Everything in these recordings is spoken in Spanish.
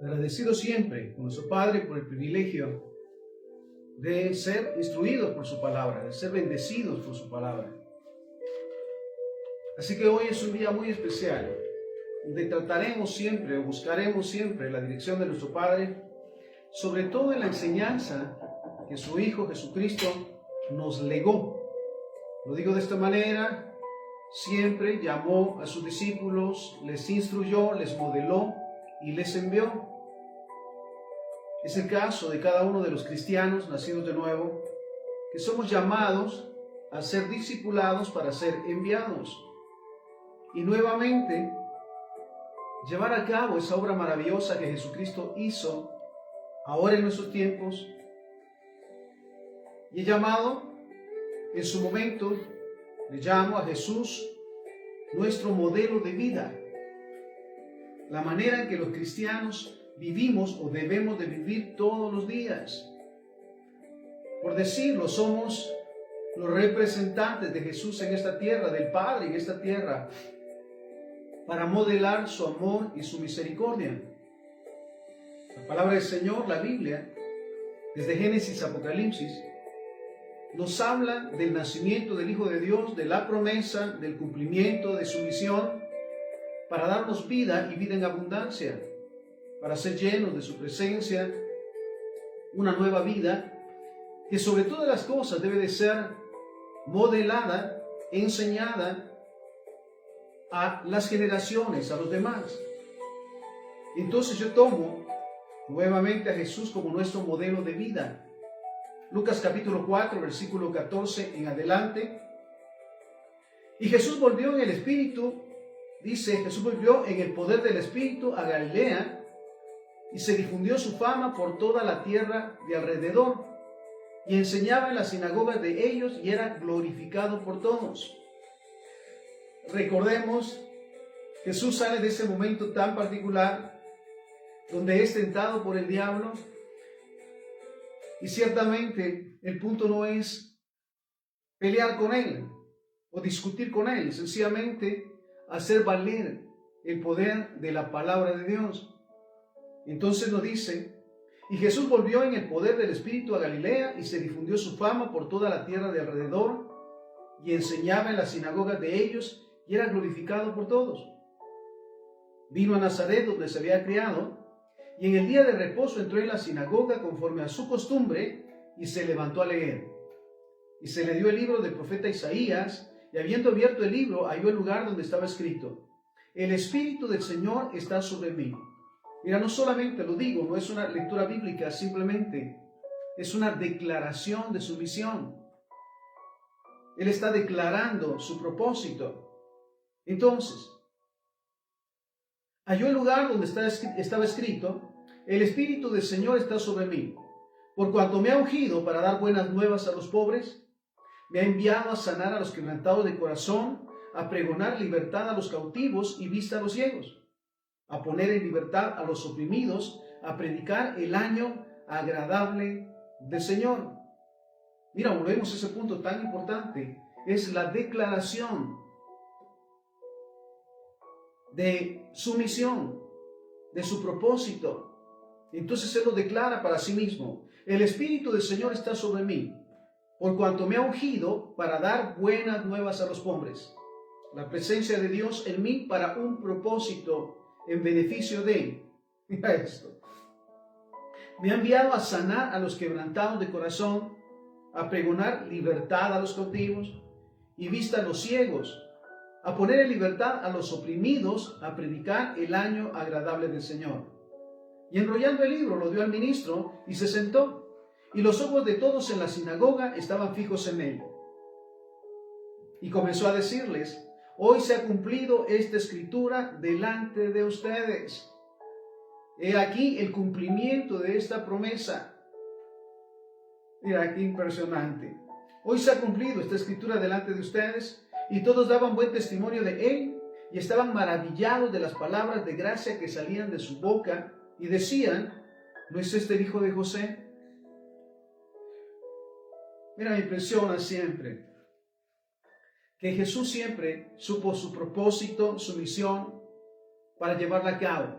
Agradecido siempre con nuestro Padre por el privilegio de ser instruidos por su palabra, de ser bendecidos por su palabra. Así que hoy es un día muy especial, donde trataremos siempre o buscaremos siempre la dirección de nuestro Padre, sobre todo en la enseñanza que su Hijo Jesucristo nos legó. Lo digo de esta manera: siempre llamó a sus discípulos, les instruyó, les modeló y les envió. Es el caso de cada uno de los cristianos nacidos de nuevo, que somos llamados a ser discipulados para ser enviados y nuevamente llevar a cabo esa obra maravillosa que Jesucristo hizo ahora en nuestros tiempos. Y he llamado en su momento, le llamo a Jesús nuestro modelo de vida, la manera en que los cristianos vivimos o debemos de vivir todos los días. Por decirlo, somos los representantes de Jesús en esta tierra, del Padre en esta tierra, para modelar su amor y su misericordia. La palabra del Señor, la Biblia, desde Génesis a Apocalipsis, nos habla del nacimiento del Hijo de Dios, de la promesa, del cumplimiento de su misión, para darnos vida y vida en abundancia, para ser llenos de su presencia, una nueva vida que sobre todas las cosas debe de ser modelada, enseñada a las generaciones, a los demás. Entonces yo tomo nuevamente a Jesús como nuestro modelo de vida. Lucas capítulo 4, versículo 14 en adelante. Y Jesús volvió en el Espíritu, dice, Jesús volvió en el poder del Espíritu a Galilea, y se difundió su fama por toda la tierra de alrededor, y enseñaba en las sinagogas de ellos y era glorificado por todos. Recordemos, Jesús sale de ese momento tan particular, donde es tentado por el diablo, y ciertamente el punto no es pelear con él o discutir con él, sencillamente hacer valer el poder de la palabra de Dios. Entonces nos dice, y Jesús volvió en el poder del Espíritu a Galilea y se difundió su fama por toda la tierra de alrededor y enseñaba en las sinagogas de ellos y era glorificado por todos. Vino a Nazaret donde se había criado y en el día de reposo entró en la sinagoga conforme a su costumbre y se levantó a leer. Y se le dio el libro del profeta Isaías y habiendo abierto el libro halló el lugar donde estaba escrito: el Espíritu del Señor está sobre mí. Mira, no solamente lo digo, no es una lectura bíblica, simplemente es una declaración de su misión. Él está declarando su propósito. Entonces, halló el lugar donde estaba escrito: el Espíritu del Señor está sobre mí, por cuanto me ha ungido para dar buenas nuevas a los pobres, me ha enviado a sanar a los quebrantados de corazón, a pregonar libertad a los cautivos y vista a los ciegos, a poner en libertad a los oprimidos, a predicar el año agradable del Señor. Mira, volvemos a ese punto tan importante. Es la declaración de su misión, de su propósito. Entonces Él lo declara para sí mismo: el Espíritu del Señor está sobre mí, por cuanto me ha ungido para dar buenas nuevas a los pobres. La presencia de Dios en mí para un propósito en beneficio de Él. Mira esto. Me ha enviado a sanar a los quebrantados de corazón, a pregonar libertad a los cautivos y vista a los ciegos, a poner en libertad a los oprimidos, a predicar el año agradable del Señor. Y enrollando el libro lo dio al ministro y se sentó, y los ojos de todos en la sinagoga estaban fijos en él. Y comenzó a decirles: hoy se ha cumplido esta escritura delante de ustedes. He aquí el cumplimiento de esta promesa. Mira, qué impresionante. Hoy se ha cumplido esta escritura delante de ustedes. Y todos daban buen testimonio de él y estaban maravillados de las palabras de gracia que salían de su boca y decían: ¿no es este el hijo de José? Mira, me impresiona siempre que Jesús siempre supo su propósito, su misión, para llevarla a cabo.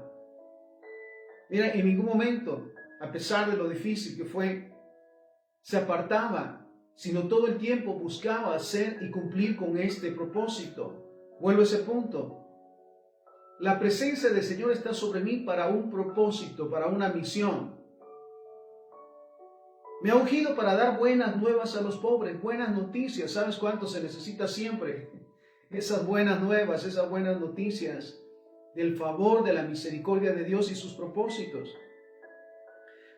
Mira, en ningún momento, a pesar de lo difícil que fue, se apartaba, sino todo el tiempo buscaba hacer y cumplir con este propósito. Vuelvo a ese punto. La presencia del Señor está sobre mí para un propósito, para una misión. Me ha ungido para dar buenas nuevas a los pobres, buenas noticias. ¿Sabes cuánto se necesita siempre? Esas buenas nuevas, esas buenas noticias del favor, de la misericordia de Dios y sus propósitos.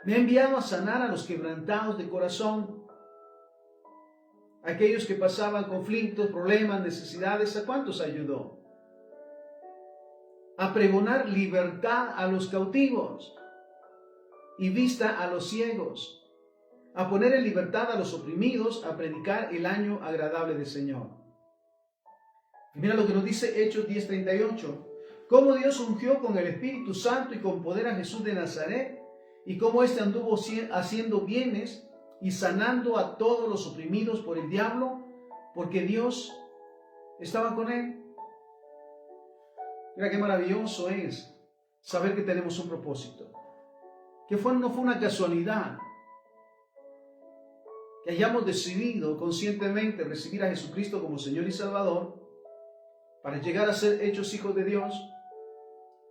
Me ha enviado a sanar a los quebrantados de corazón, aquellos que pasaban conflictos, problemas, necesidades. ¿A cuántos ayudó? A pregonar libertad a los cautivos y vista a los ciegos, a poner en libertad a los oprimidos, a predicar el año agradable del Señor. Y mira lo que nos dice Hechos 10:38, cómo Dios ungió con el Espíritu Santo y con poder a Jesús de Nazaret, y cómo éste anduvo haciendo bienes y sanando a todos los oprimidos por el diablo, porque Dios estaba con él. Mira qué maravilloso es saber que tenemos un propósito, que no fue una casualidad, que hayamos decidido conscientemente recibir a Jesucristo como Señor y Salvador para llegar a ser hechos hijos de Dios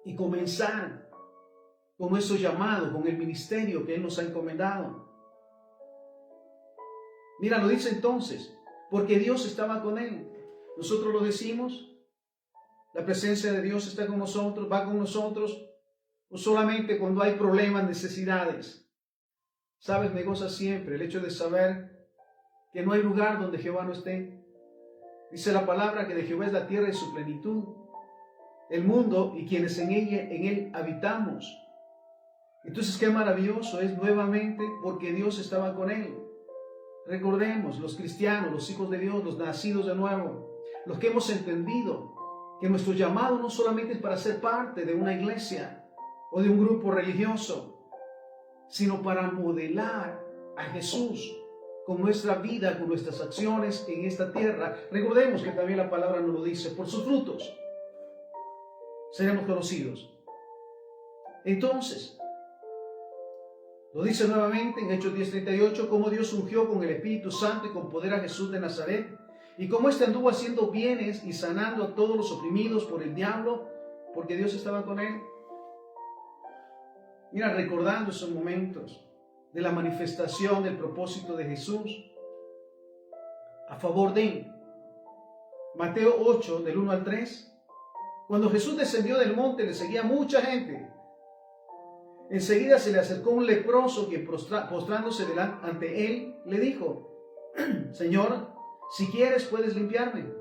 y comenzar con nuestro llamado, con el ministerio que Él nos ha encomendado. Mira, lo dice entonces, porque Dios estaba con Él. Nosotros lo decimos, la presencia de Dios está con nosotros, va con nosotros, no solamente cuando hay problemas, necesidades. Sabes, me goza siempre el hecho de saber que no hay lugar donde Jehová no esté. Dice la palabra que de Jehová es la tierra y su plenitud, el mundo y quienes en él habitamos. Entonces, qué maravilloso es nuevamente porque Dios estaba con él. Recordemos, los cristianos, los hijos de Dios, los nacidos de nuevo, los que hemos entendido que nuestro llamado no solamente es para ser parte de una iglesia o de un grupo religioso, sino para modelar a Jesús con nuestra vida, con nuestras acciones en esta tierra. Recordemos que también la palabra nos lo dice, por sus frutos seremos conocidos. Entonces, lo dice nuevamente en Hechos 10:38, cómo Dios ungió con el Espíritu Santo y con poder a Jesús de Nazaret, y cómo éste anduvo haciendo bienes y sanando a todos los oprimidos por el diablo, porque Dios estaba con él. Mira, recordando esos momentos de la manifestación del propósito de Jesús a favor de él. Mateo 8, del 1 al 3. Cuando Jesús descendió del monte, le seguía mucha gente. Enseguida se le acercó un leproso que postrándose ante él, le dijo, Señor, si quieres puedes limpiarme.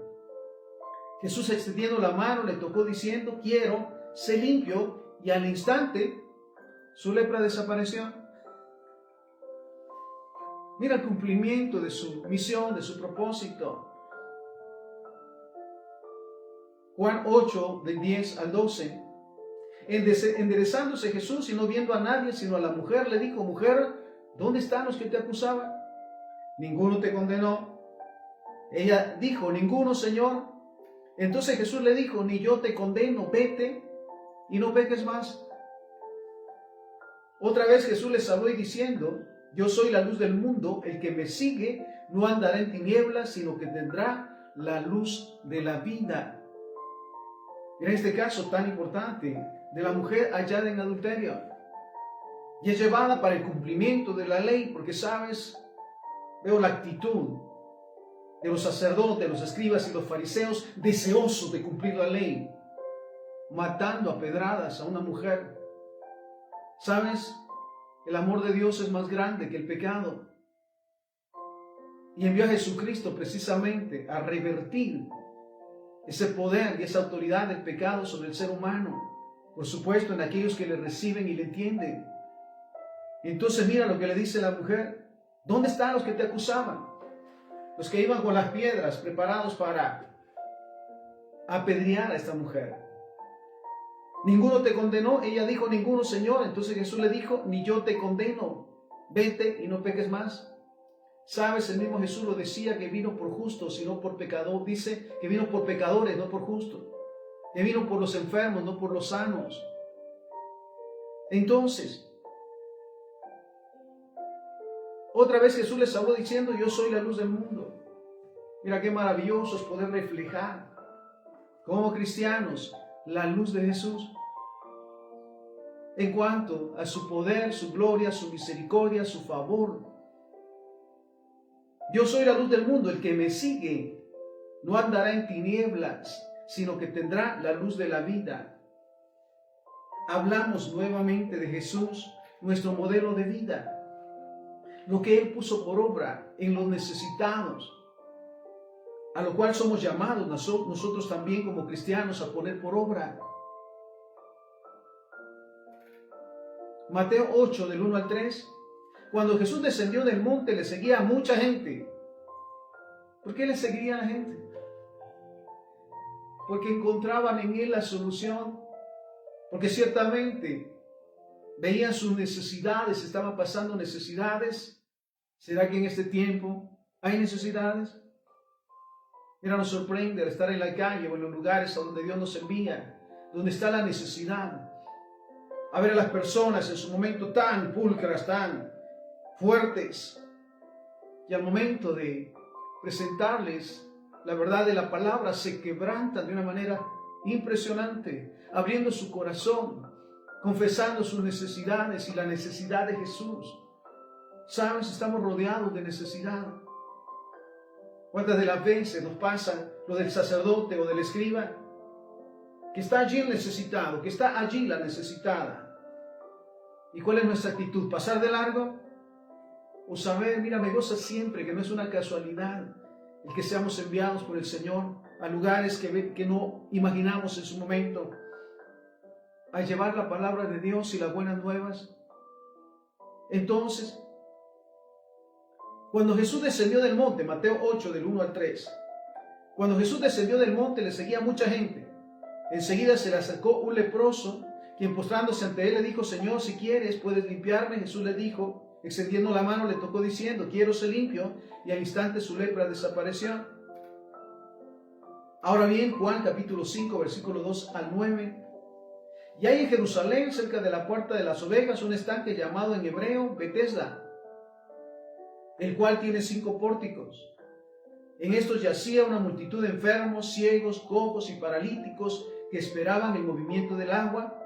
Jesús, extendiendo la mano, le tocó diciendo, quiero, sé limpio, y al instante su lepra desapareció. Mira el cumplimiento de su misión, de su propósito. Juan 8, del 10 al 12. Enderezándose Jesús y no viendo a nadie sino a la mujer, le dijo, mujer, ¿dónde están los que te acusaban? Ninguno te condenó. Ella dijo, ninguno, Señor. Entonces Jesús le dijo, ni yo te condeno, vete y no peques más. Otra vez Jesús les habló y diciendo, yo soy la luz del mundo, el que me sigue no andará en tinieblas, sino que tendrá la luz de la vida. En este caso tan importante, de la mujer hallada en adulterio, y es llevada para el cumplimiento de la ley, porque sabes, veo la actitud de los sacerdotes, los escribas y los fariseos deseosos de cumplir la ley, matando a pedradas a una mujer. ¿Sabes? El amor de Dios es más grande que el pecado. Y envió a Jesucristo precisamente a revertir ese poder y esa autoridad del pecado sobre el ser humano. Por supuesto, en aquellos que le reciben y le entienden. Entonces mira lo que le dice la mujer. ¿Dónde están los que te acusaban? Los que iban con las piedras preparados para apedrear a esta mujer. ¿Ninguno te condenó? Ella dijo, ninguno, Señor. Entonces Jesús le dijo, ni yo te condeno. Vete y no peques más. ¿Sabes? El mismo Jesús lo decía, que vino por justos y no por pecadores. Dice que vino por pecadores, no por justos. Que vino por los enfermos, no por los sanos. Entonces, otra vez Jesús les habló diciendo, yo soy la luz del mundo. Mira qué maravilloso es poder reflejar como cristianos la luz de Jesús en cuanto a su poder, su gloria, su misericordia, su favor. Yo soy la luz del mundo, el que me sigue no andará en tinieblas, sino que tendrá la luz de la vida. Hablamos nuevamente de Jesús, nuestro modelo de vida, lo que Él puso por obra en los necesitados, a lo cual somos llamados nosotros también como cristianos a poner por obra. Mateo 8, del 1 al 3. Cuando Jesús descendió del monte, le seguía a mucha gente. ¿Por qué le seguía a la gente? Porque encontraban en Él la solución. Porque ciertamente veían sus necesidades, estaban pasando necesidades. ¿Será que en este tiempo hay necesidades? Mira, nos sorprende al estar en la calle o en los lugares a donde Dios nos envía, donde está la necesidad. A ver a las personas en su momento tan pulcras, tan fuertes, y al momento de presentarles la verdad de la palabra, se quebrantan de una manera impresionante, abriendo su corazón, confesando sus necesidades y la necesidad de Jesús. ¿Sabes? Estamos rodeados de necesidad. ¿Cuántas de las veces nos pasa lo del sacerdote o del escriba? Que está allí el necesitado, que está allí la necesitada. ¿Y cuál es nuestra actitud? ¿Pasar de largo? ¿O saber, mira, me goza siempre que no es una casualidad el que seamos enviados por el Señor a lugares que no imaginamos en su momento, a llevar la palabra de Dios y las buenas nuevas? Entonces, cuando Jesús descendió del monte, Mateo 8, del 1 al 3, cuando Jesús descendió del monte le seguía mucha gente. Enseguida se le acercó un leproso, quien postrándose ante él le dijo, Señor, si quieres, puedes limpiarme. Jesús le dijo, extendiendo la mano, le tocó diciendo, quiero ser limpio, y al instante su lepra desapareció. Ahora bien, Juan capítulo 5, versículo 2 al 9. Y hay en Jerusalén, cerca de la puerta de las ovejas, un estanque llamado en hebreo Betesda, el cual tiene 5 pórticos. En estos yacía una multitud de enfermos, ciegos, cojos y paralíticos que esperaban el movimiento del agua,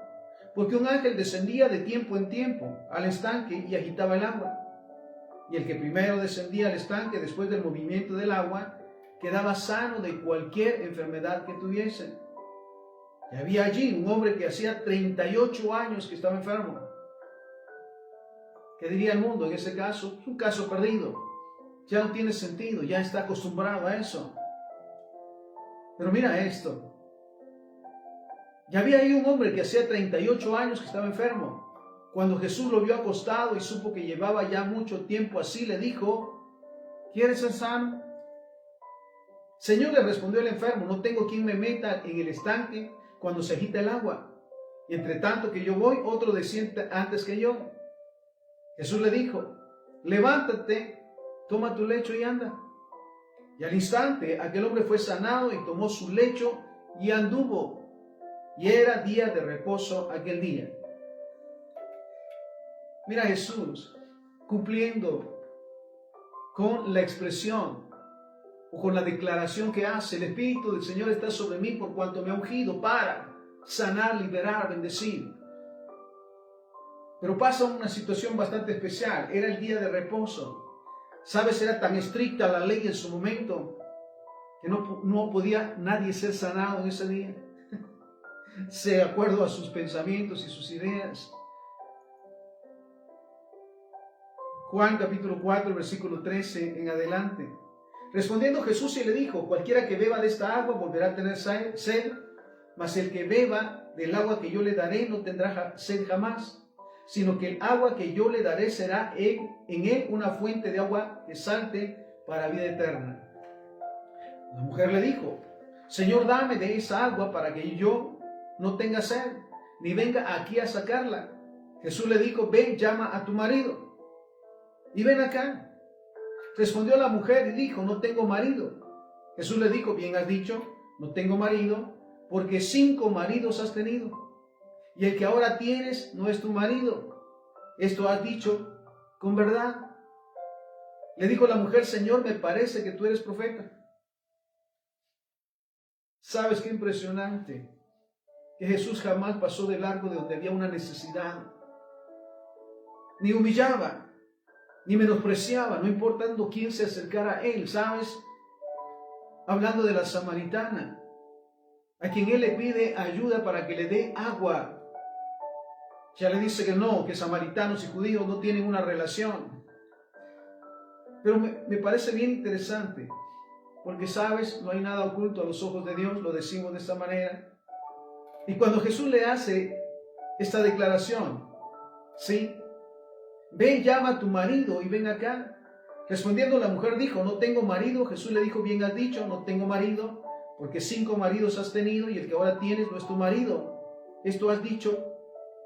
porque un ángel descendía de tiempo en tiempo al estanque y agitaba el agua. Y el que primero descendía al estanque después del movimiento del agua, quedaba sano de cualquier enfermedad que tuviese. Y había allí un hombre que hacía 38 años que estaba enfermo. ¿Qué diría el mundo en ese caso? Es un caso perdido. Ya no tiene sentido, ya está acostumbrado a eso. Pero mira esto. Ya había ahí un hombre que hacía 38 años que estaba enfermo. Cuando Jesús lo vio acostado y supo que llevaba ya mucho tiempo así, le dijo, ¿quieres ser sano? Señor, le respondió el enfermo, no tengo quien me meta en el estanque cuando se agita el agua. Y entre tanto que yo voy, otro desciende antes que yo. Jesús le dijo, levántate, toma tu lecho y anda. Y al instante aquel hombre fue sanado y tomó su lecho y anduvo. Y era día de reposo aquel día. Mira a Jesús cumpliendo con la expresión o con la declaración que hace, el Espíritu del Señor está sobre mí por cuanto me ha ungido para sanar, liberar, bendecir. Pero pasa una situación bastante especial, era el día de reposo. ¿Sabes? Era tan estricta la ley en su momento que no podía nadie ser sanado en ese día, de acuerdo a sus pensamientos y sus ideas. Juan capítulo 4, versículo 13 en adelante. Respondiendo Jesús y le dijo, cualquiera que beba de esta agua volverá a tener sed, mas el que beba del agua que yo le daré no tendrá sed jamás, sino que el agua que yo le daré será en él una fuente de agua que salte para vida eterna. La mujer le dijo, Señor, dame de esa agua para que yo no tenga sed, ni venga aquí a sacarla. Jesús le dijo, ven, llama a tu marido y ven acá. Respondió la mujer y dijo, no tengo marido. Jesús le dijo, bien has dicho, no tengo marido, porque 5 maridos has tenido. y el que ahora tienes no es tu marido. Esto has dicho con verdad. Le dijo la mujer: Señor, me parece que tú eres profeta. ¿Sabes qué impresionante? Que Jesús jamás pasó de largo de donde había una necesidad. Ni humillaba, ni menospreciaba, no importando quién se acercara a él. ¿Sabes? Hablando de la samaritana, a quien él le pide ayuda para que le dé agua. Ya le dice que no, que samaritanos y judíos no tienen una relación. Pero me parece bien interesante, porque sabes, no hay nada oculto a los ojos de Dios, lo decimos de esta manera. Y cuando Jesús le hace esta declaración, ¿sí? Ven, llama a tu marido y ven acá. Respondiendo la mujer dijo: no tengo marido. Jesús le dijo: bien has dicho, no tengo marido, porque 5 maridos has tenido y el que ahora tienes no es tu marido. Esto has dicho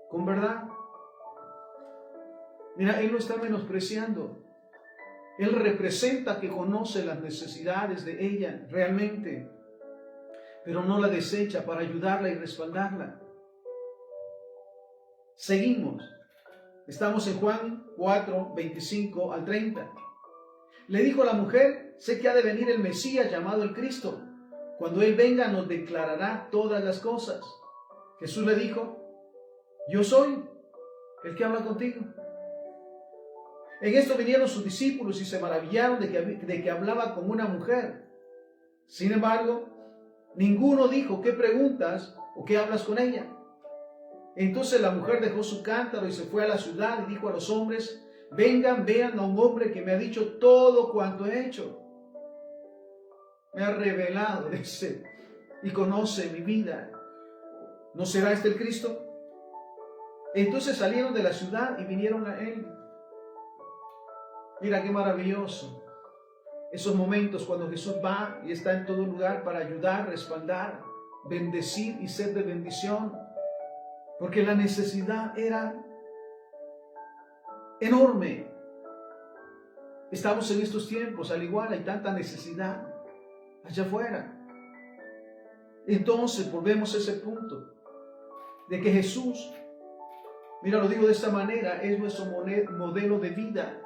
con verdad. Mira, Él no está menospreciando. Él representa que conoce las necesidades de ella realmente, pero no la desecha para ayudarla y respaldarla. Seguimos. Estamos en Juan 4, 25 al 30. Le dijo la mujer: sé que ha de venir el Mesías llamado el Cristo. Cuando Él venga nos declarará todas las cosas. Jesús le dijo: yo soy el que habla contigo. En esto vinieron sus discípulos y se maravillaron de que hablaba con una mujer. Sin embargo, ninguno dijo: ¿qué preguntas o qué hablas con ella? Entonces la mujer dejó su cántaro y se fue a la ciudad y dijo a los hombres: vengan, vean a un hombre que me ha dicho todo cuanto he hecho. Me ha revelado, dice, y conoce mi vida. ¿No será este el Cristo? Entonces salieron de la ciudad y vinieron a él. Mira qué maravilloso. Esos momentos cuando Jesús va y está en todo lugar para ayudar, respaldar, bendecir y ser de bendición. Porque la necesidad era enorme. Estamos en estos tiempos, al igual hay tanta necesidad allá afuera. Entonces volvemos a ese punto de que Jesús, mira, lo digo de esta manera, es nuestro modelo de vida.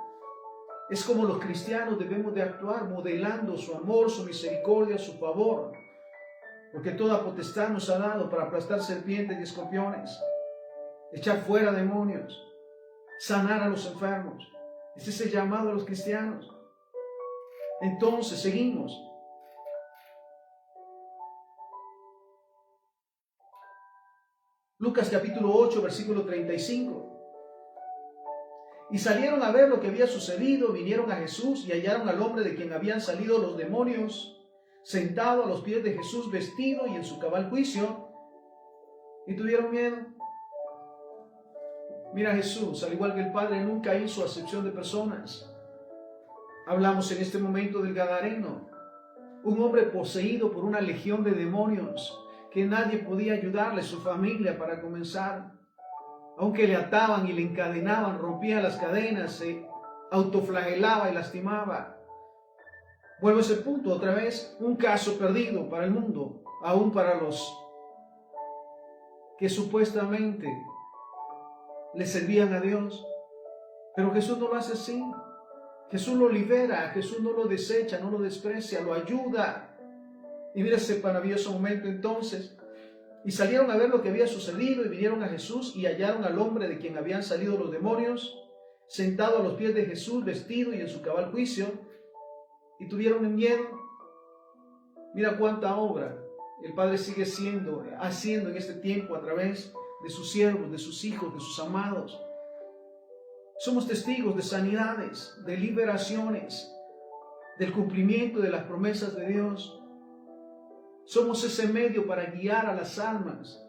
Es como los cristianos debemos de actuar, modelando su amor, su misericordia, su favor. Porque toda potestad nos ha dado para aplastar serpientes y escorpiones, echar fuera demonios, sanar a los enfermos. Ese es el llamado a los cristianos. Entonces, seguimos. Lucas capítulo 8, versículo 35. Y salieron a ver lo que había sucedido, vinieron a Jesús y hallaron al hombre de quien habían salido los demonios, sentado a los pies de Jesús, vestido y en su cabal juicio, y tuvieron miedo. Mira, Jesús, al igual que el Padre, nunca hizo acepción de personas. Hablamos en este momento del Gadareno, un hombre poseído por una legión de demonios, que nadie podía ayudarle, su familia para comenzar. Aunque le ataban y le encadenaban, rompía las cadenas, se autoflagelaba y lastimaba. Vuelvo a ese punto, otra vez, un caso perdido para el mundo, aún para los que supuestamente le servían a Dios. Pero Jesús no lo hace así. Jesús lo libera, Jesús no lo desecha, no lo desprecia, lo ayuda. Y mira ese maravilloso momento entonces. Y salieron a ver lo que había sucedido y vinieron a Jesús y hallaron al hombre de quien habían salido los demonios, sentado a los pies de Jesús, vestido y en su cabal juicio, y tuvieron miedo. Mira cuánta obra el Padre sigue haciendo en este tiempo a través de sus siervos, de sus hijos, de sus amados. Somos testigos de sanidades, de liberaciones, del cumplimiento de las promesas de Dios. Somos ese medio para guiar a las almas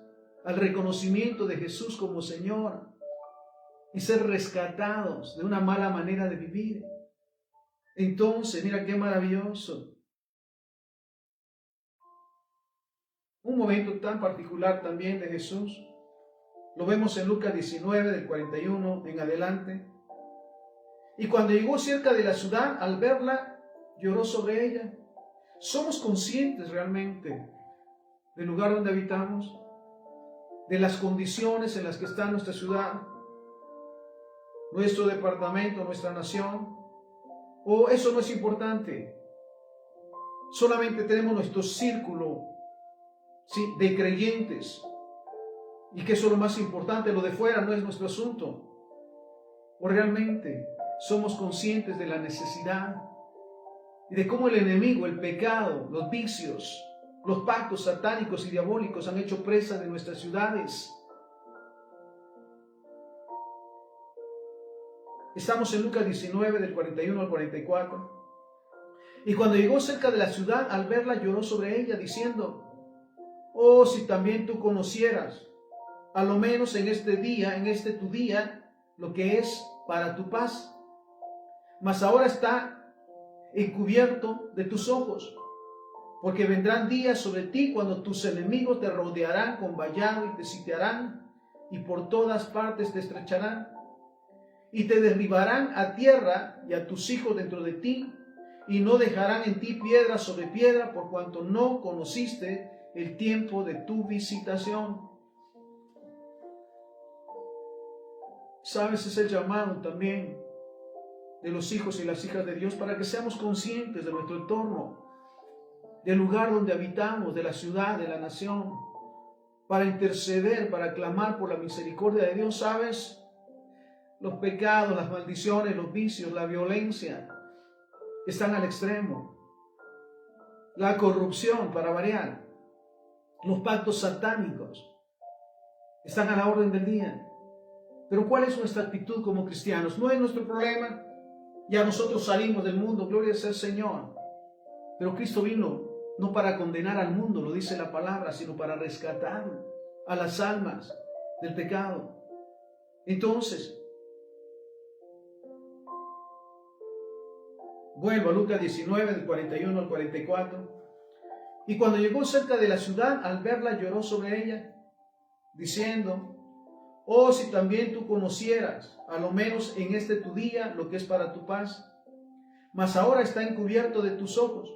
al reconocimiento de Jesús como Señor y ser rescatados de una mala manera de vivir. Entonces, mira qué maravilloso. Un momento tan particular también de Jesús. Lo vemos en Lucas 19, del 41 en adelante. Y cuando llegó cerca de la ciudad, al verla, lloró sobre ella. ¿Somos conscientes realmente del lugar donde habitamos? de las condiciones en las que está nuestra ciudad, nuestro departamento, nuestra nación? ¿O eso no es importante? Solamente tenemos nuestro círculo, ¿sí?, de creyentes, y que eso es lo más importante, lo de fuera no es nuestro asunto. ¿O realmente somos conscientes de la necesidad y de cómo el enemigo, el pecado, los vicios, los pactos satánicos y diabólicos han hecho presa de nuestras ciudades? Estamos en Lucas 19, del 41 al 44. Y cuando llegó cerca de la ciudad, al verla lloró sobre ella, diciendo: oh, si también tú conocieras, a lo menos en este día, en este tu día, lo que es para tu paz. Mas ahora está encubierto de tus ojos, porque vendrán días sobre ti cuando tus enemigos te rodearán con vallado y te sitiarán, y por todas partes te estrecharán, y te derribarán a tierra y a tus hijos dentro de ti, y no dejarán en ti piedra sobre piedra, por cuanto no conociste el tiempo de tu visitación. ¿Sabes? Es el llamado también de los hijos y las hijas de Dios para que seamos conscientes de nuestro entorno, del lugar donde habitamos, de la ciudad, de la nación, para interceder, para clamar por la misericordia de Dios. ¿Sabes? Los pecados, las maldiciones, los vicios, la violencia están al extremo. La corrupción, para variar, los pactos satánicos están a la orden del día. Pero ¿cuál es nuestra actitud como cristianos? No es nuestro problema. Ya nosotros salimos del mundo, gloria sea al Señor. Pero Cristo vino no para condenar al mundo, lo dice la palabra, sino para rescatar a las almas del pecado. Entonces, vuelvo a Lucas 19, del 41 al 44. Y cuando llegó cerca de la ciudad, al verla lloró sobre ella, diciendo: oh, si también tú conocieras, a lo menos en este tu día, lo que es para tu paz. Mas ahora está encubierto de tus ojos,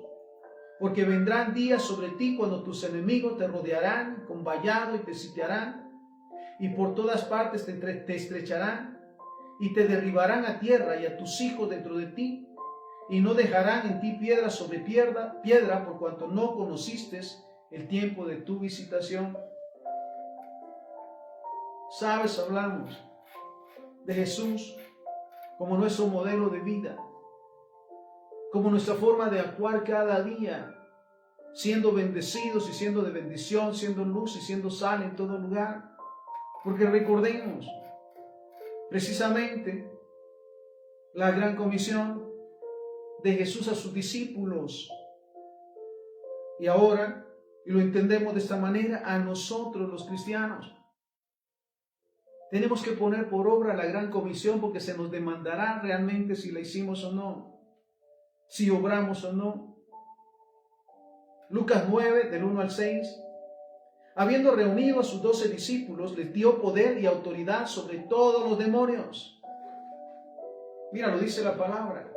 porque vendrán días sobre ti cuando tus enemigos te rodearán con vallado y te sitiarán, y por todas partes te estrecharán, y te derribarán a tierra y a tus hijos dentro de ti, y no dejarán en ti piedra sobre piedra, por cuanto no conociste el tiempo de tu visitación. ¿Sabes? Hablamos de Jesús como nuestro modelo de vida, como nuestra forma de actuar cada día, siendo bendecidos y siendo de bendición, siendo luz y siendo sal en todo lugar. Porque recordemos precisamente la gran comisión de Jesús a sus discípulos. Y ahora, y lo entendemos de esta manera, a nosotros los cristianos tenemos que poner por obra la gran comisión, porque se nos demandará realmente si la hicimos o no, si obramos o no. Lucas 9, del 1 al 6. Habiendo reunido a sus 12 discípulos, les dio poder y autoridad sobre todos los demonios. Mira, lo dice la palabra,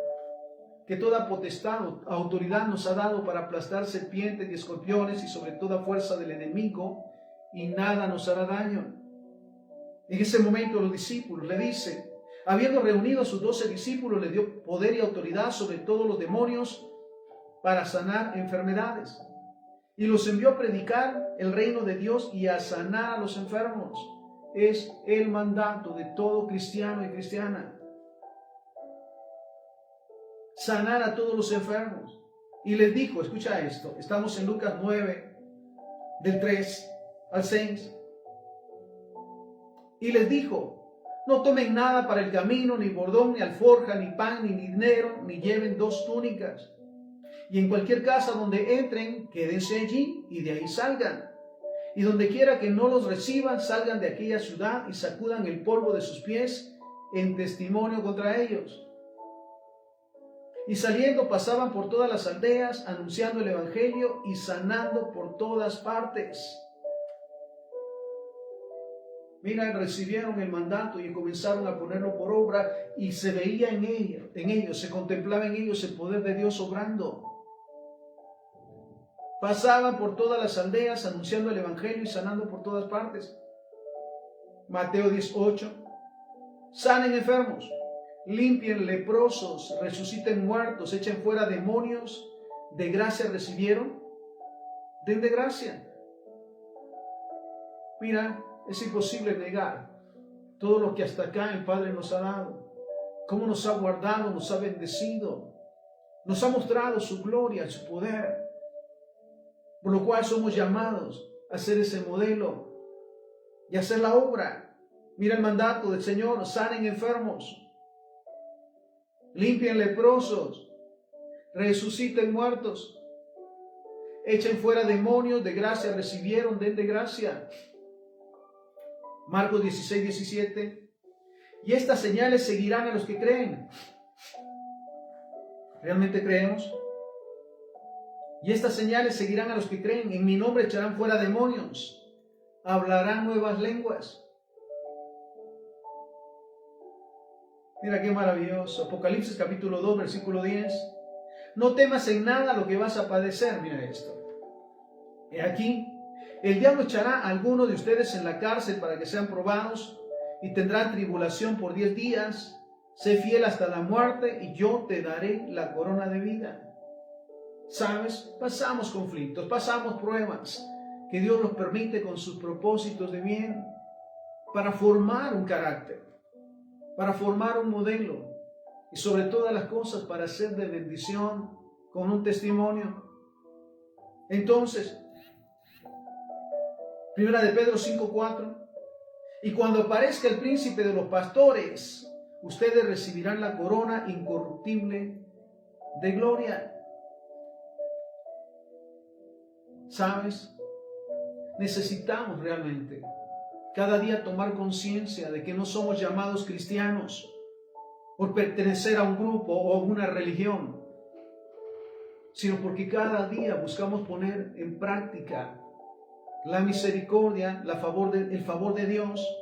que toda potestad, autoridad nos ha dado para aplastar serpientes y escorpiones y sobre toda fuerza del enemigo, y nada nos hará daño. En ese momento los discípulos le dicen, habiendo reunido a sus 12 discípulos, le dio poder y autoridad sobre todos los demonios para sanar enfermedades. Y los envió a predicar el reino de Dios y a sanar a los enfermos. Es el mandato de todo cristiano y cristiana. Sanar a todos los enfermos. Y les dijo, escucha esto, estamos en Lucas 9, del 3 al 6. Y les dijo, no tomen nada para el camino, ni bordón, ni alforja, ni pan, ni dinero, ni lleven 2 túnicas. Y en cualquier casa donde entren, quédense allí y de ahí salgan. Y donde quiera que no los reciban, salgan de aquella ciudad y sacudan el polvo de sus pies en testimonio contra ellos. Y saliendo pasaban por todas las aldeas, anunciando el evangelio y sanando por todas partes. Mira, recibieron el mandato y comenzaron a ponerlo por obra, y se veía en ellos, se contemplaba en ellos el poder de Dios obrando. Pasaban por todas las aldeas anunciando el evangelio y sanando por todas partes. Mateo 18. Sanen enfermos, limpien leprosos, resuciten muertos, echen fuera demonios. ¿De gracia recibieron? Den de gracia. Mira, es imposible negar todo lo que hasta acá el Padre nos ha dado. Cómo nos ha guardado, nos ha bendecido. Nos ha mostrado su gloria, su poder. Por lo cual somos llamados a ser ese modelo y hacer la obra. Mira el mandato del Señor: sanen enfermos, limpien leprosos, resuciten muertos, echen fuera demonios. De gracia recibieron, den de gracia. Marcos 16, 17. Y estas señales seguirán a los que creen. ¿Realmente creemos? Y estas señales seguirán a los que creen. En mi nombre echarán fuera demonios, hablarán nuevas lenguas. Mira qué maravilloso. Apocalipsis capítulo 2, versículo 10. No temas en nada lo que vas a padecer. Mira esto. He aquí, el diablo echará a alguno de ustedes en la cárcel para que sean probados, y tendrán tribulación por 10 días. Sé fiel hasta la muerte, y yo te daré la corona de vida. ¿Sabes? Pasamos conflictos, pasamos pruebas que Dios nos permite con sus propósitos de bien para formar un carácter, para formar un modelo y sobre todas las cosas para ser de bendición con un testimonio. Entonces, Primera de Pedro 5:4, y cuando aparezca el príncipe de los pastores, ustedes recibirán la corona incorruptible de gloria. ¿Sabes? Necesitamos realmente cada día tomar conciencia de que no somos llamados cristianos por pertenecer a un grupo o a una religión, sino porque cada día buscamos poner en práctica la misericordia, el favor de Dios,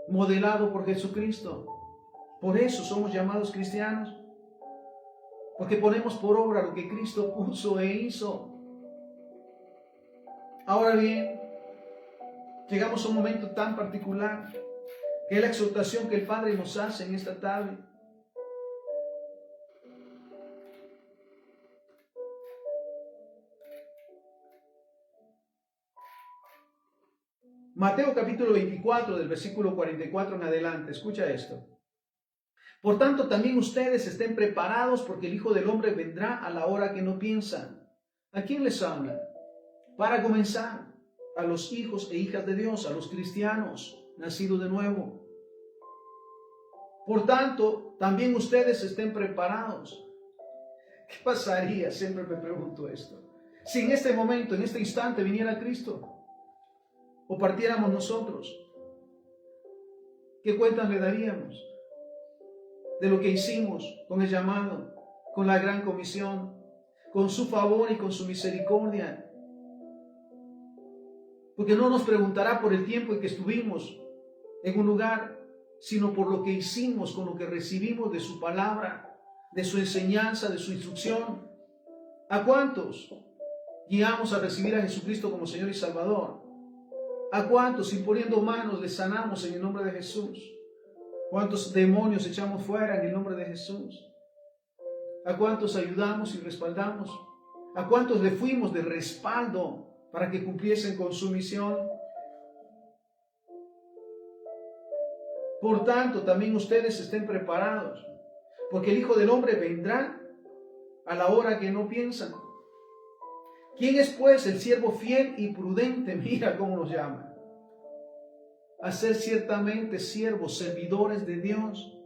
modelado por Jesucristo. Por eso somos llamados cristianos, porque ponemos por obra lo que Cristo puso e hizo. Ahora bien, llegamos a un momento tan particular, que es la exhortación que el Padre nos hace en esta tarde. Mateo capítulo 24, del versículo 44 en adelante. Escucha esto. Por tanto, también ustedes estén preparados, porque el Hijo del Hombre vendrá a la hora que no piensan. ¿A quién les habla? Para comenzar, a los hijos e hijas de Dios, a los cristianos nacidos de nuevo. Por tanto, también ustedes estén preparados. ¿Qué pasaría? Siempre me pregunto esto. Si en este momento, en este instante, viniera Cristo, o partiéramos nosotros, ¿qué cuentas le daríamos de lo que hicimos con el llamado, con la gran comisión, con su favor y con su misericordia? Porque no nos preguntará por el tiempo en que estuvimos en un lugar, sino por lo que hicimos con lo que recibimos de su palabra, de su enseñanza, de su instrucción. ¿A cuántos guiamos a recibir a Jesucristo como Señor y Salvador? ¿A cuántos, imponiendo manos, les sanamos en el nombre de Jesús? ¿Cuántos demonios echamos fuera en el nombre de Jesús? ¿A cuántos ayudamos y respaldamos? ¿A cuántos le fuimos de respaldo para que cumpliesen con su misión? Por tanto, también ustedes estén preparados, porque el Hijo del Hombre vendrá a la hora que no piensan. ¿Quién es pues el siervo fiel y prudente? Mira cómo nos llama. A ser ciertamente siervos, servidores de Dios.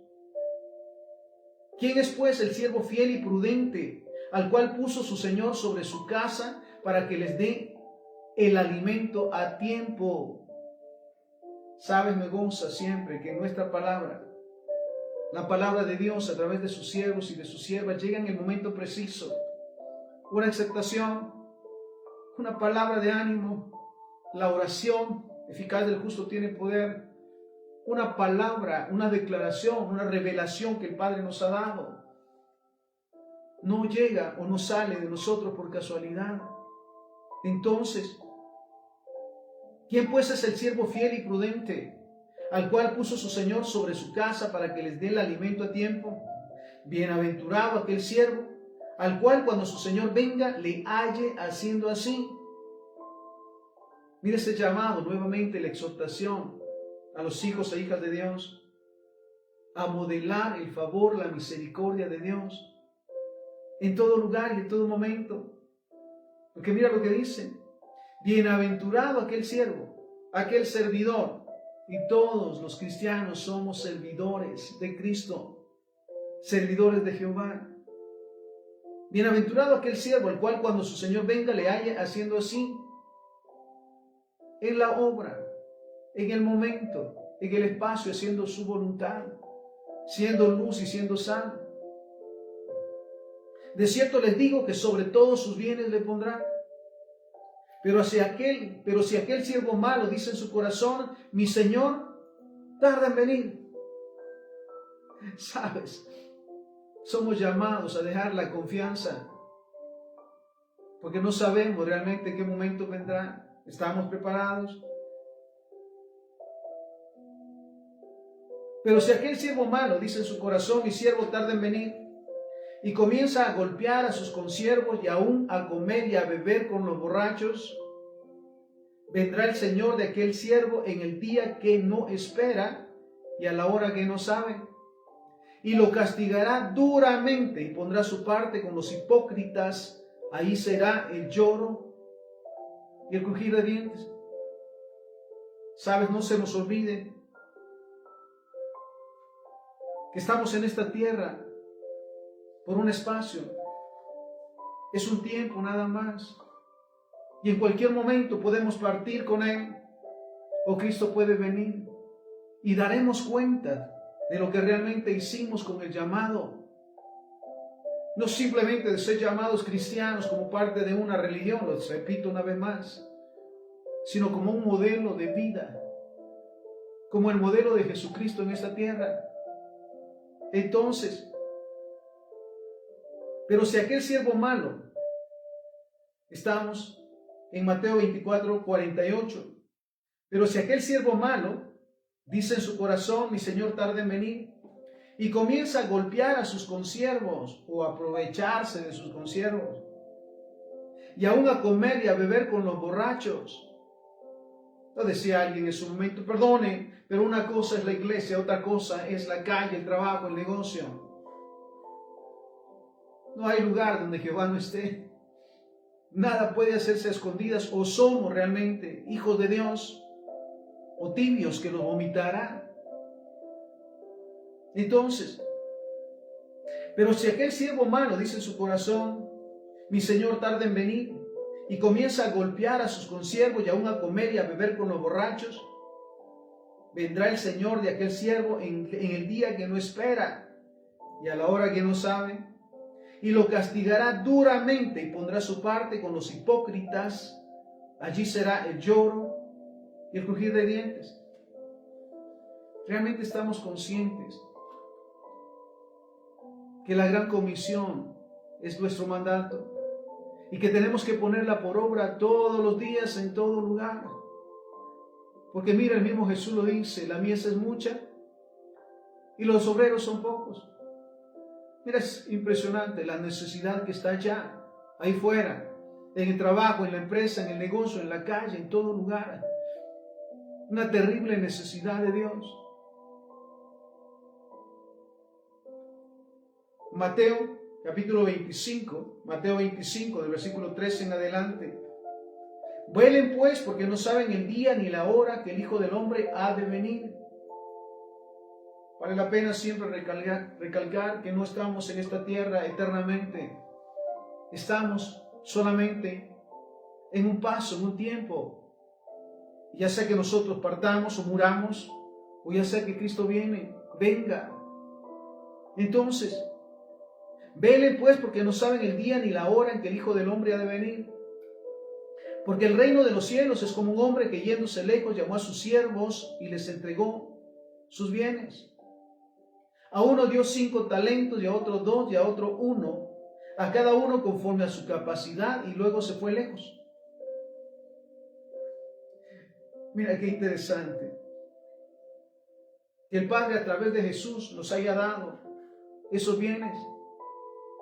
¿Quién es pues el siervo fiel y prudente, al cual puso su Señor sobre su casa para que les dé el alimento a tiempo? Sabes, me goza siempre que nuestra palabra, la palabra de Dios a través de sus siervos y de sus siervas, llega en el momento preciso. Una aceptación, una palabra de ánimo, la oración eficaz del justo tiene poder, una palabra, una declaración, una revelación que el Padre nos ha dado. No llega o no sale de nosotros por casualidad. Entonces, ¿Quién pues es el siervo fiel y prudente, al cual puso su Señor sobre su casa para que les dé el alimento a tiempo? Bienaventurado aquel siervo, al cual cuando su Señor venga le halle haciendo así. Mire ese llamado, nuevamente la exhortación a los hijos e hijas de Dios, a modelar el favor, la misericordia de Dios en todo lugar y en todo momento. Porque mira lo que dice: bienaventurado aquel siervo, aquel servidor, y todos los cristianos somos servidores de Cristo, servidores de Jehová. Bienaventurado aquel siervo, al cual cuando su Señor venga le halle haciendo así, en la obra, en el momento, en el espacio, haciendo su voluntad, siendo luz y siendo sal. De cierto les digo que sobre todos sus bienes le pondrá. Pero si aquel siervo malo dice en su corazón: mi Señor tarda en venir. ¿Sabes? Somos llamados a dejar la confianza, porque no sabemos realmente en qué momento vendrá. ¿Estamos preparados? Pero si aquel siervo malo dice en su corazón: mi siervo tarda en venir, y comienza a golpear a sus consiervos y aún a comer y a beber con los borrachos, vendrá el Señor de aquel siervo en el día que no espera y a la hora que no sabe, y lo castigará duramente y pondrá su parte con los hipócritas. Ahí será el lloro y el crujir de dientes. ¿Sabes? No se nos olvide que estamos en esta tierra por un espacio. Es un tiempo nada más. Y en cualquier momento podemos partir con Él, o Cristo puede venir, y daremos cuenta de lo que realmente hicimos con el llamado. No simplemente de ser llamados cristianos como parte de una religión, lo repito una vez más, sino como un modelo de vida, como el modelo de Jesucristo en esta tierra. Entonces, pero si aquel siervo malo, estamos en Mateo 24, 48, pero si aquel siervo malo dice en su corazón: mi Señor tarda en venir, y comienza a golpear a sus consiervos o a aprovecharse de sus consiervos, y aún a comer y a beber con los borrachos. Lo decía alguien en su momento: perdone, pero una cosa es la iglesia, otra cosa es la calle, el trabajo, el negocio. No hay lugar donde Jehová no esté. Nada puede hacerse a escondidas. O somos realmente hijos de Dios, o tibios que nos vomitarán. Entonces, pero si aquel siervo malo dice en su corazón: mi Señor tarda en venir, y comienza a golpear a sus consiervos y aún a comer y a beber con los borrachos, vendrá el Señor de aquel siervo en el día que no espera y a la hora que no sabe, y lo castigará duramente y pondrá su parte con los hipócritas. Allí será el lloro y el crujir de dientes. Realmente estamos conscientes que la gran comisión es nuestro mandato y que tenemos que ponerla por obra todos los días, en todo lugar. Porque mira, el mismo Jesús lo dice: la mies es mucha y los obreros son pocos. Mira, es impresionante la necesidad que está allá, ahí fuera, en el trabajo, en la empresa, en el negocio, en la calle, en todo lugar. Una terrible necesidad de Dios. Mateo capítulo 25, Mateo 25, del versículo 13 en adelante. Velen pues, porque no saben el día ni la hora que el Hijo del Hombre ha de venir. Vale la pena siempre recalcar que no estamos en esta tierra eternamente. Estamos solamente en un paso, en un tiempo. Ya sea que nosotros partamos o muramos, o ya sea que Cristo venga. Entonces, velen pues, porque no saben el día ni la hora en que el Hijo del Hombre ha de venir. Porque el reino de los cielos es como un hombre que, yéndose lejos, llamó a sus siervos y les entregó sus bienes. A uno dio 5 talentos, y a otro 2, y a otro 1, a cada uno conforme a su capacidad, y luego se fue lejos. Mira qué interesante. Que el Padre a través de Jesús nos haya dado esos bienes,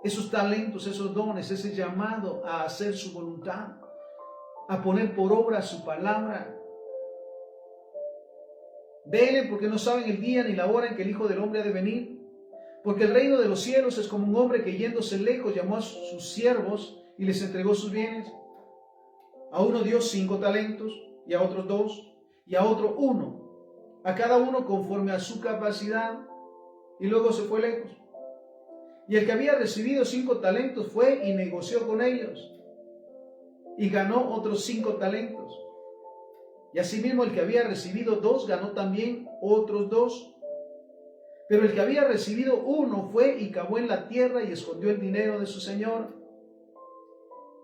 esos talentos, esos dones, ese llamado a hacer su voluntad, a poner por obra su palabra. Velen porque no saben el día ni la hora en que el Hijo del Hombre ha de venir. Porque el reino de los cielos es como un hombre que yéndose lejos llamó a sus siervos y les entregó sus bienes. A uno dio 5 talentos, y a otros 2, y a otro 1, a cada uno conforme a su capacidad, y luego se fue lejos. Y el que había recibido 5 talentos fue y negoció con ellos, y ganó otros 5 talentos. Y asimismo el que había recibido 2 ganó también otros 2. Pero el que había recibido 1 fue y cavó en la tierra y escondió el dinero de su señor.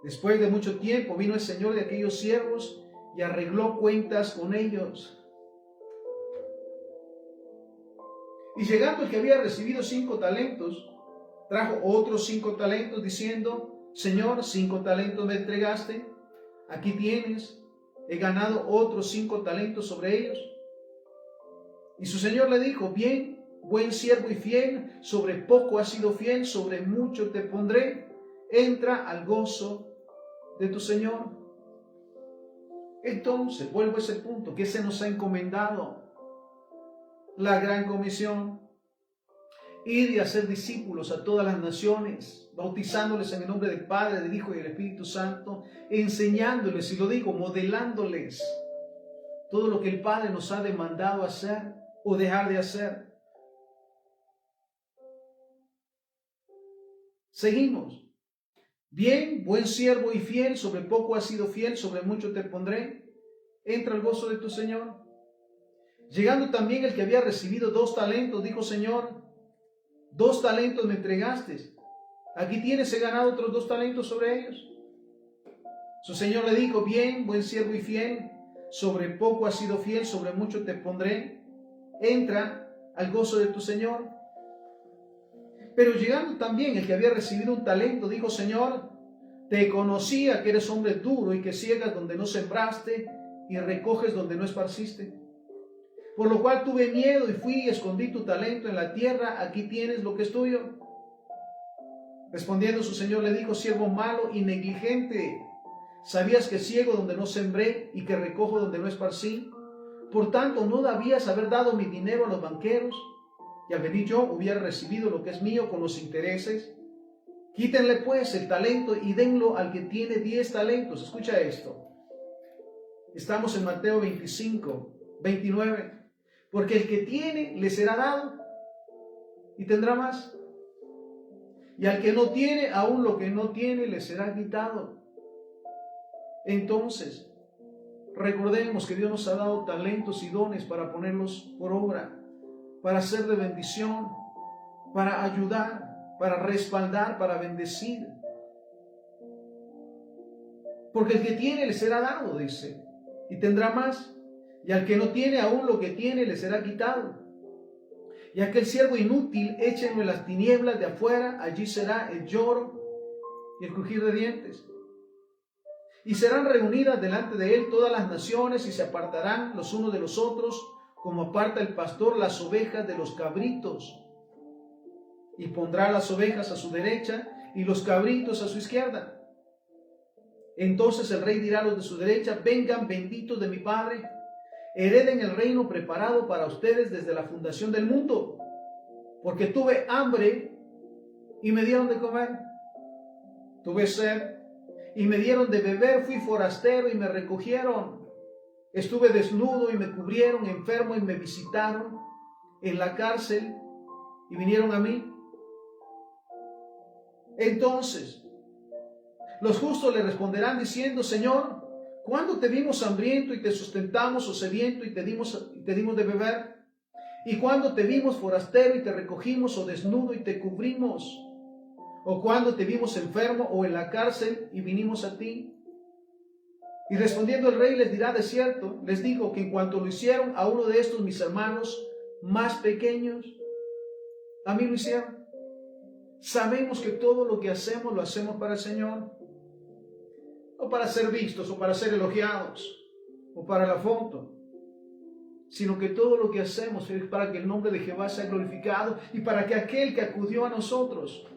Después de mucho tiempo vino el señor de aquellos siervos y arregló cuentas con ellos. Y llegando el que había recibido 5 talentos, trajo otros 5 talentos, diciendo: Señor, 5 talentos me entregaste, aquí tienes, he ganado otros 5 talentos sobre ellos. Y su señor le dijo: bien, buen siervo y fiel, sobre poco has sido fiel, sobre mucho te pondré, entra al gozo de tu Señor. Entonces, vuelvo a ese punto, que se nos ha encomendado la gran comisión: ir y hacer discípulos a todas las naciones, bautizándoles en el nombre del Padre, del Hijo y del Espíritu Santo, enseñándoles, y lo digo, modelándoles todo lo que el Padre nos ha demandado hacer o dejar de hacer. Seguimos. Bien, buen siervo y fiel, sobre poco has sido fiel, sobre mucho te pondré, entra al gozo de tu Señor. Llegando también el que había recibido 2 talentos, dijo: Señor, 2 talentos me entregaste, aquí tienes, he ganado otros 2 talentos sobre ellos. Su Señor le dijo: bien, buen siervo y fiel, sobre poco has sido fiel, sobre mucho te pondré, entra al gozo de tu Señor. Pero llegando también el que había recibido 1 talento, dijo: Señor, te conocía que eres hombre duro y que ciegas donde no sembraste y recoges donde no esparciste. Por lo cual tuve miedo y fui y escondí tu talento en la tierra, aquí tienes lo que es tuyo. Respondiendo su señor le dijo: siervo malo y negligente, ¿sabías que ciego donde no sembré y que recojo donde no esparcí? Por tanto, ¿no debías haber dado mi dinero a los banqueros? Y al venir yo hubiera recibido lo que es mío con los intereses. Quítenle pues el talento y denlo al que tiene 10 talentos. Escucha esto. Estamos en Mateo 25, 29. Porque el que tiene le será dado y tendrá más. Y al que no tiene, aún lo que no tiene le será quitado. Entonces, recordemos que Dios nos ha dado talentos y dones para ponerlos por obra, para ser de bendición, para ayudar, para respaldar, para bendecir. Porque el que tiene le será dado, dice, y tendrá más. Y al que no tiene, aún lo que tiene le será quitado. Y aquel siervo inútil, échenlo en las tinieblas de afuera, allí será el lloro y el crujir de dientes. Y serán reunidas delante de él todas las naciones y se apartarán los unos de los otros, como aparta el pastor las ovejas de los cabritos. Y pondrá las ovejas a su derecha y los cabritos a su izquierda. Entonces el rey dirá a los de su derecha: vengan benditos de mi Padre, hereden el reino preparado para ustedes desde la fundación del mundo. Porque tuve hambre y me dieron de comer, tuve sed y me dieron de beber, fui forastero y me recogieron, estuve desnudo y me cubrieron, enfermo y me visitaron, en la cárcel y vinieron a mí. Entonces los justos le responderán diciendo: Señor, ¿cuándo te vimos hambriento y te sustentamos, o sediento y te dimos de beber? ¿Y cuándo te vimos forastero y te recogimos, o desnudo y te cubrimos? ¿O cuándo te vimos enfermo o en la cárcel y vinimos a ti? Y respondiendo el rey les dirá: de cierto, les digo que en cuanto lo hicieron a uno de estos mis hermanos más pequeños, a mí lo hicieron. Sabemos que todo lo que hacemos lo hacemos para el Señor, no para ser vistos o para ser elogiados o para la foto. sino que todo lo que hacemos es para que el nombre de Jehová sea glorificado y para que aquel que acudió a nosotros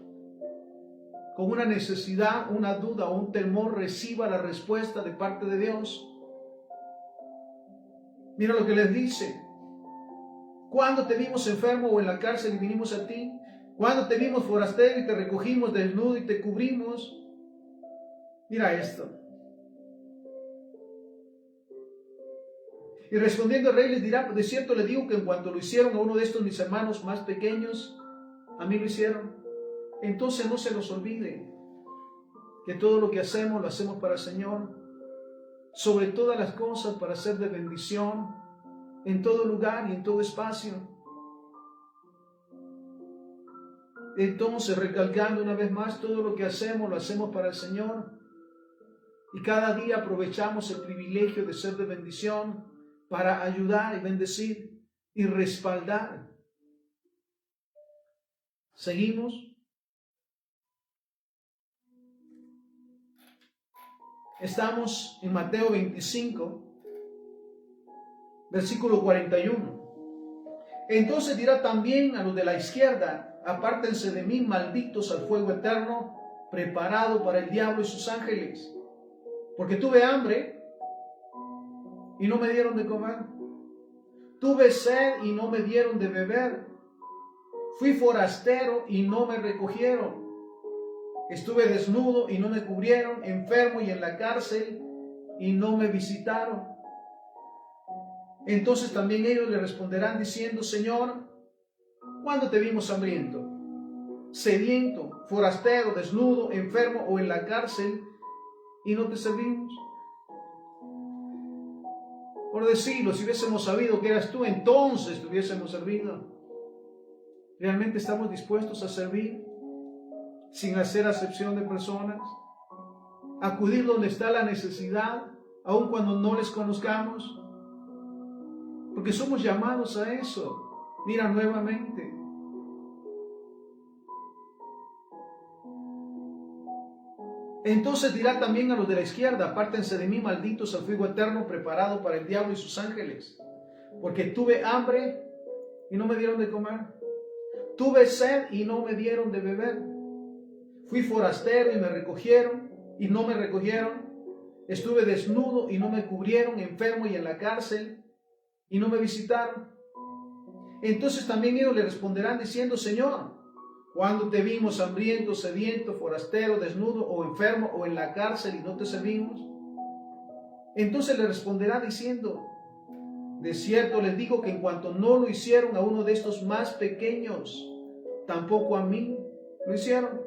con una necesidad, una duda o un temor reciba la respuesta de parte de Dios. Mira lo que les dice. ¿Cuándo te vimos enfermo o en la cárcel y vinimos a ti? ¿Cuándo te vimos forastero y te recogimos desnudo y te cubrimos? Mira esto. Y respondiendo el rey les dirá: de cierto les digo que en cuanto lo hicieron a uno de estos mis hermanos más pequeños, a mí lo hicieron. Entonces no se los olvide que todo lo que hacemos lo hacemos para el Señor, sobre todas las cosas para ser de bendición en todo lugar y en todo espacio. Entonces, recalcando una vez más, todo lo que hacemos lo hacemos para el Señor, y cada día aprovechamos el privilegio de ser de bendición para ayudar y bendecir y respaldar. ¿Seguimos? Estamos en Mateo 25, versículo 41. Entonces dirá también a los de la izquierda: apártense de mí, malditos, al fuego eterno, preparado para el diablo y sus ángeles. Porque tuve hambre y no me dieron de comer. Tuve sed y no me dieron de beber. Fui forastero y no me recogieron. Estuve desnudo y no me cubrieron, enfermo y en la cárcel y no me visitaron. Entonces también ellos le responderán diciendo: Señor, ¿cuándo te vimos hambriento, sediento, forastero, desnudo, enfermo o en la cárcel y no te servimos? Por decirlo, si hubiésemos sabido que eras tú, entonces te hubiésemos servido. ¿Realmente estamos dispuestos a servir sin hacer acepción de personas? Acudir donde está la necesidad, aun cuando no les conozcamos. Porque somos llamados a eso. Mira nuevamente. Entonces dirá también a los de la izquierda: apártense de mí, malditos, al fuego eterno preparado para el diablo y sus ángeles. Porque tuve hambre y no me dieron de comer. Tuve sed y no me dieron de beber. Fui forastero y me recogieron y no me recogieron. Estuve desnudo y no me cubrieron, enfermo y en la cárcel y no me visitaron. Entonces también ellos le responderán diciendo: Señor, ¿cuándo te vimos hambriento, sediento, forastero, desnudo o enfermo o en la cárcel y no te servimos? Entonces le responderá diciendo: de cierto les digo que en cuanto no lo hicieron a uno de estos más pequeños, tampoco a mí lo hicieron.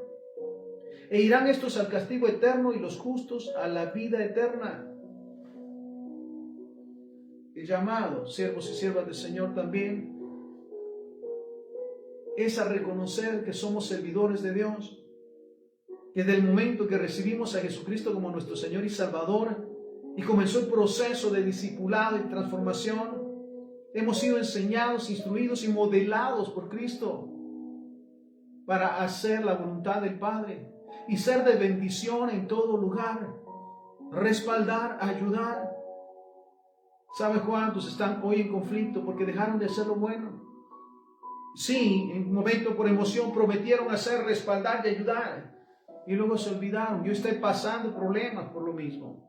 E irán estos al castigo eterno y los justos a la vida eterna. El llamado, siervos y siervas del Señor, también es a reconocer que somos servidores de Dios, que desde el momento que recibimos a Jesucristo como nuestro Señor y Salvador y comenzó el proceso de discipulado y transformación, hemos sido enseñados, instruidos y modelados por Cristo para hacer la voluntad del Padre y ser de bendición en todo lugar, respaldar, ayudar. ¿Sabe cuántos están hoy en conflicto porque dejaron de hacer lo bueno? Sí, en un momento por emoción prometieron hacer, respaldar y ayudar, y luego se olvidaron. Yo estoy pasando problemas por lo mismo.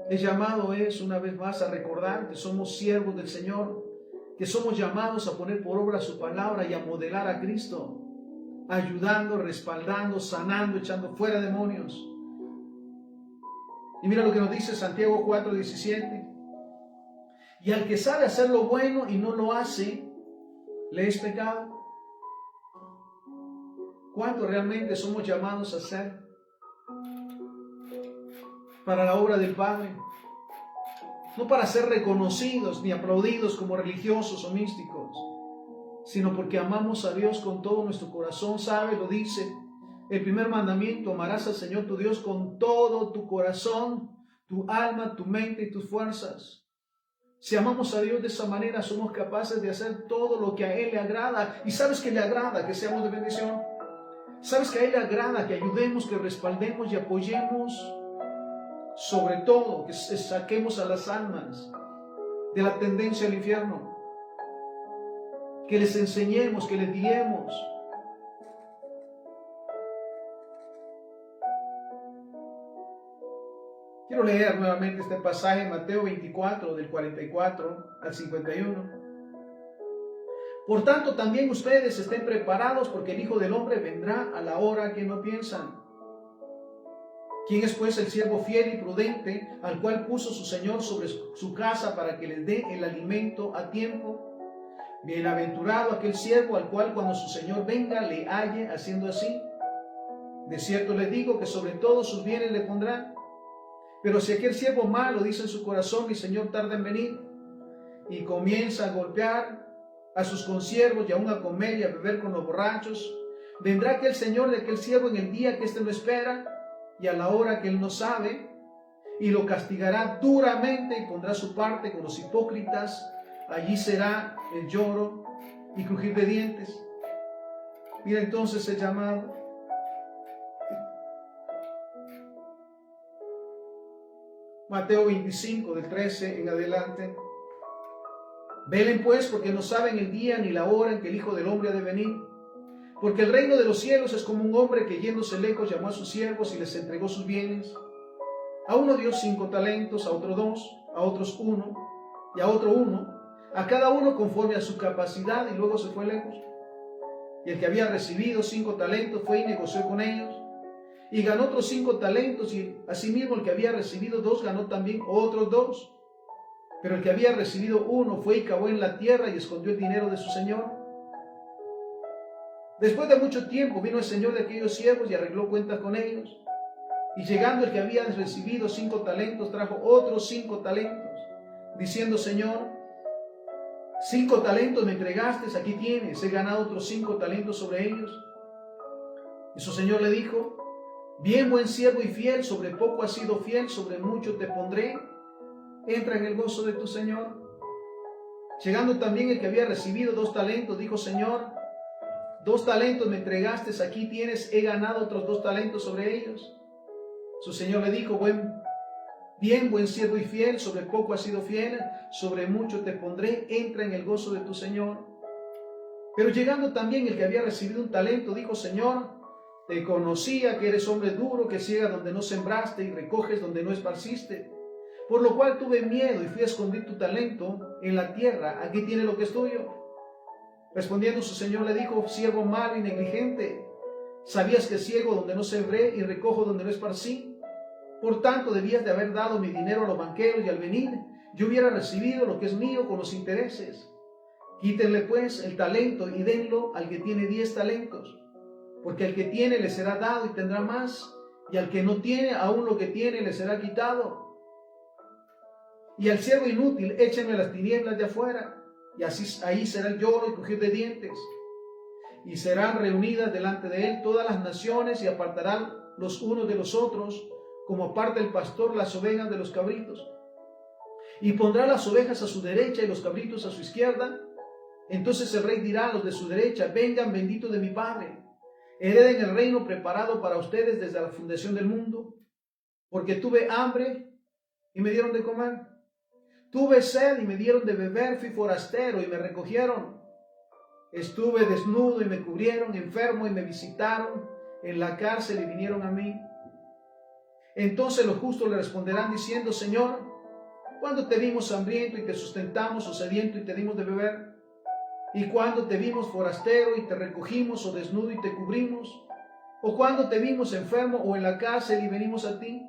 El llamado es, una vez más, a recordar que somos siervos del Señor, que somos llamados a poner por obra su palabra y a modelar a Cristo, ayudando, respaldando, sanando, echando fuera demonios. Y mira lo que nos dice Santiago 4:17. Y al que sabe hacer lo bueno y no lo hace, le es pecado. ¿Cuánto realmente somos llamados a hacer para la obra del Padre? No para ser reconocidos ni aplaudidos como religiosos o místicos, sino porque amamos a Dios con todo nuestro corazón. ¿Sabe? Lo dice el primer mandamiento: amarás al Señor tu Dios con todo tu corazón, tu alma, tu mente y tus fuerzas. Si amamos a Dios de esa manera, somos capaces de hacer todo lo que a Él le agrada. ¿Y sabes que le agrada? Que seamos de bendición. ¿Sabes que a Él le agrada que ayudemos, que respaldemos y apoyemos sobre todo, que saquemos a las almas de la tendencia al infierno, que les enseñemos, que les guiemos. Quiero leer nuevamente este pasaje, Mateo 24, del 44 al 51. Por tanto, también ustedes estén preparados, porque el Hijo del Hombre vendrá a la hora que no piensan. ¿Quién es pues el siervo fiel y prudente, al cual puso su Señor sobre su casa para que les dé el alimento a tiempo? Bienaventurado aquel siervo al cual cuando su Señor venga le halle haciendo así. De cierto les digo que sobre todos sus bienes le pondrá. Pero si aquel siervo malo dice en su corazón, mi Señor tarda en venir, y comienza a golpear a sus consiervos y aún a comer y a beber con los borrachos, vendrá aquel Señor de aquel siervo en el día que éste no espera y a la hora que él no sabe, y lo castigará duramente y pondrá su parte con los hipócritas. Allí será el lloro y crujir de dientes. Mira entonces el llamado. Mateo 25, del 13 en adelante. Velen pues, porque no saben el día ni la hora en que el Hijo del Hombre ha de venir. Porque el reino de los cielos es como un hombre que yéndose lejos llamó a sus siervos y les entregó sus bienes. A uno dio 5 talentos, a otro 2, a otros 1 y a otro 1, a cada uno conforme a su capacidad, y luego se fue lejos. Y el que había recibido 5 talentos fue y negoció con ellos, y ganó otros 5 talentos, y asimismo el que había recibido 2 ganó también otros 2. Pero el que había recibido 1 fue y cavó en la tierra y escondió el dinero de su señor. Después de mucho tiempo vino el señor de aquellos siervos y arregló cuentas con ellos. Y llegando el que había recibido 5 talentos, trajo otros 5 talentos, diciendo: Señor, 5 talentos me entregaste, aquí tienes, he ganado otros 5 talentos sobre ellos. Y su señor le dijo: bien, buen siervo y fiel, sobre poco has sido fiel, sobre mucho te pondré, entra en el gozo de tu señor. Llegando también el que había recibido 2 talentos, dijo: Señor, 2 talentos me entregaste, aquí tienes, he ganado otros 2 talentos sobre ellos. Su señor le dijo: bien, buen siervo y fiel, sobre poco has sido fiel, sobre mucho te pondré, entra en el gozo de tu señor. Pero llegando también el que había recibido 1 talento, dijo: Señor, te conocía que eres hombre duro, que ciegas donde no sembraste y recoges donde no esparciste. Por lo cual tuve miedo y fui a esconder tu talento en la tierra, aquí tiene lo que es tuyo. Respondiendo su señor le dijo: siervo malo y negligente, ¿sabías que ciego donde no sembré y recojo donde no esparcí? Por tanto, debías de haber dado mi dinero a los banqueros, y al venir yo hubiera recibido lo que es mío con los intereses. Quítenle pues el talento y denlo al que tiene 10 talentos, porque al que tiene le será dado y tendrá más, y al que no tiene, aún lo que tiene le será quitado. Y al siervo inútil échenme a las tinieblas de afuera, y así ahí será el lloro y crujir de dientes. Y serán reunidas delante de él todas las naciones, y apartarán los unos de los otros, como aparta el pastor las ovejas de los cabritos. Y pondrá las ovejas a su derecha y los cabritos a su izquierda. Entonces el rey dirá a los de su derecha: vengan, benditos de mi Padre, hereden el reino preparado para ustedes desde la fundación del mundo. Porque tuve hambre y me dieron de comer, tuve sed y me dieron de beber, fui forastero y me recogieron, estuve desnudo y me cubrieron, enfermo y me visitaron, en la cárcel y vinieron a mí. Entonces los justos le responderán diciendo: Señor, ¿cuándo te vimos hambriento y te sustentamos, o sediento y te dimos de beber? ¿Y cuándo te vimos forastero y te recogimos, o desnudo y te cubrimos? ¿O cuándo te vimos enfermo o en la cárcel y venimos a ti?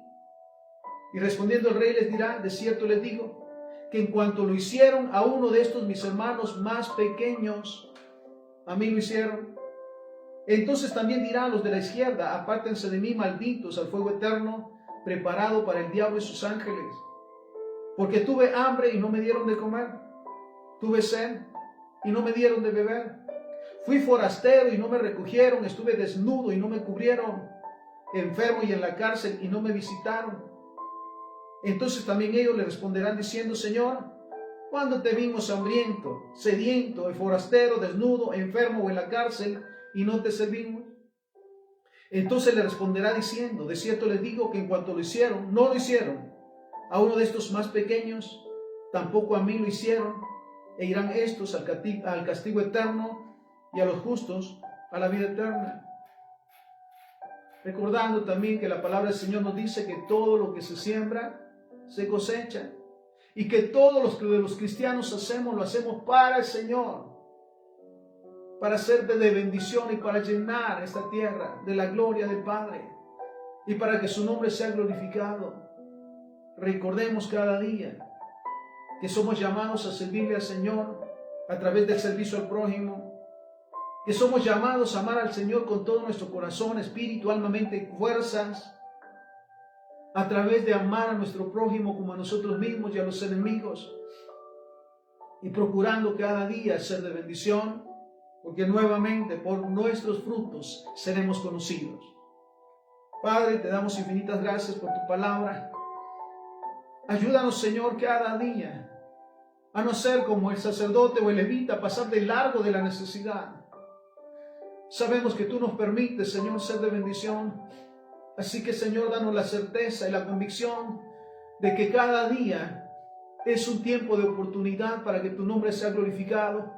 Y respondiendo el rey les dirá: de cierto les digo, que en cuanto lo hicieron a uno de estos mis hermanos más pequeños, a mí lo hicieron. Entonces también dirá a los de la izquierda: apártense de mí, malditos, al fuego eterno, preparado para el diablo y sus ángeles. Porque tuve hambre y no me dieron de comer, tuve sed y no me dieron de beber, fui forastero y no me recogieron, estuve desnudo y no me cubrieron, enfermo y en la cárcel y no me visitaron. Entonces también ellos le responderán diciendo: Señor, ¿cuándo te vimos hambriento, sediento, forastero, desnudo, enfermo o en la cárcel y no te servimos? Entonces le responderá diciendo, de cierto les digo que en cuanto lo hicieron, no lo hicieron a uno de estos más pequeños, tampoco a mí lo hicieron, e irán estos al castigo eterno y a los justos a la vida eterna. Recordando también que la palabra del Señor nos dice que todo lo que se siembra, se cosecha. Y que todo lo que los cristianos hacemos, lo hacemos para el Señor. Para ser de bendición y para llenar esta tierra de la gloria del Padre. Y para que su nombre sea glorificado. Recordemos cada día que somos llamados a servirle al Señor a través del servicio al prójimo. Que somos llamados a amar al Señor con todo nuestro corazón, espíritu, alma, mente y fuerzas, a través de amar a nuestro prójimo como a nosotros mismos y a los enemigos, y procurando cada día ser de bendición, porque nuevamente por nuestros frutos seremos conocidos. Padre, te damos infinitas gracias por tu palabra. Ayúdanos, Señor, cada día a no ser como el sacerdote o el levita, pasar de largo de la necesidad. Sabemos que tú nos permites, Señor, ser de bendición. Así que, Señor, danos la certeza y la convicción de que cada día es un tiempo de oportunidad para que tu nombre sea glorificado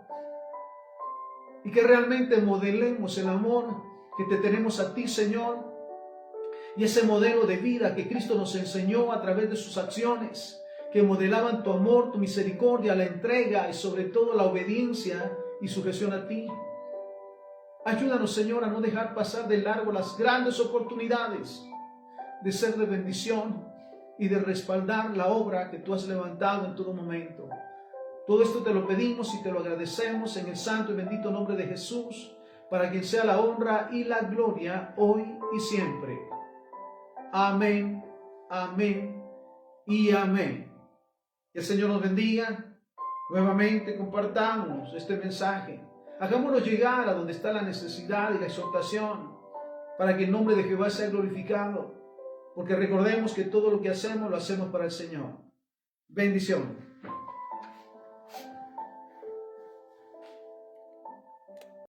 y que realmente modelemos el amor que te tenemos a ti, Señor, y ese modelo de vida que Cristo nos enseñó a través de sus acciones, que modelaban tu amor, tu misericordia, la entrega y sobre todo la obediencia y sujeción a ti. Ayúdanos, Señor, a no dejar pasar de largo las grandes oportunidades de ser de bendición y de respaldar la obra que tú has levantado en todo momento. Todo esto te lo pedimos y te lo agradecemos en el santo y bendito nombre de Jesús, para quien sea la honra y la gloria hoy y siempre. Amén, amén y amén. Que el Señor nos bendiga. Nuevamente compartamos este mensaje. Hagámoslo llegar a donde está la necesidad y la exhortación, para que el nombre de Jehová sea glorificado, porque recordemos que todo lo que hacemos lo hacemos para el Señor. Bendición.